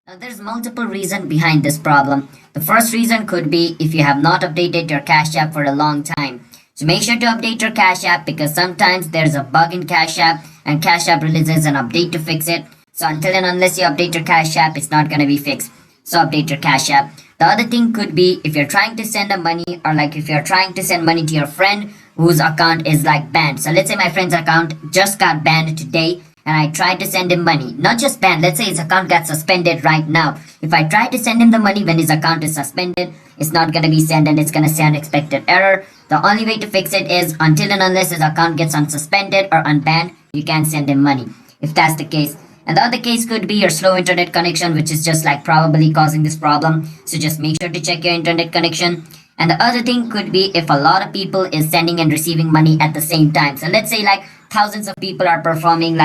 Now, there's multiple reasons behind this problem. The first reason could be if you have not updated your Cash App for a long time. So make sure to update your Cash App because sometimes there's a bug in Cash App and Cash App releases an update to fix it. So until and unless you update your Cash App, it's not going to be fixed. So update your Cash App. The other thing could be if you're trying to send a money, or like if you're trying to send money to your friend whose account is like banned. So let's say my friend's account just got banned today and I tried to send him money. Not just banned, let's say his account got suspended right now. If I try to send him the money when his account is suspended, it's not going to be sent and it's going to say unexpected error. The only way to fix it is until and unless his account gets unsuspended or unbanned, you can't send him money. If that's the case. And the other case could be your slow internet connection, which is just like probably causing this problem. So just make sure to check your internet connection. And the other thing could be if a lot of people is sending and receiving money at the same time. So let's say like thousands of people are performing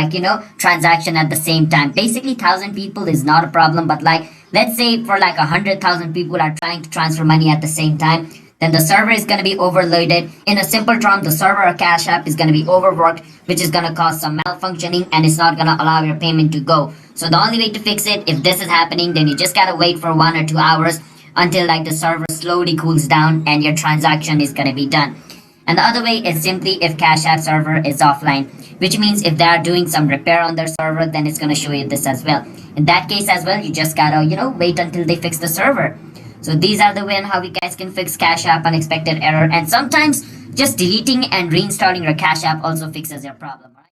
transaction at the same time. Basically 1,000 people is not a problem, but like let's say for like 100,000 people are trying to transfer money at the same time, then the server is going to be overloaded. In a simple term, the server or Cash App is going to be overworked, which is going to cause some malfunctioning and it's not going to allow your payment to go. So the only way to fix it, if this is happening, then you just got to wait for 1 or 2 hours until like the server slowly cools down and your transaction is going to be done. And the other way is simply if Cash App server is offline, which means if they are doing some repair on their server, then it's going to show you this as well. In that case as well, you just gotta, wait until they fix the server. So these are the way on how you guys can fix Cash App unexpected error. And sometimes just deleting and reinstalling your Cash App also fixes your problem.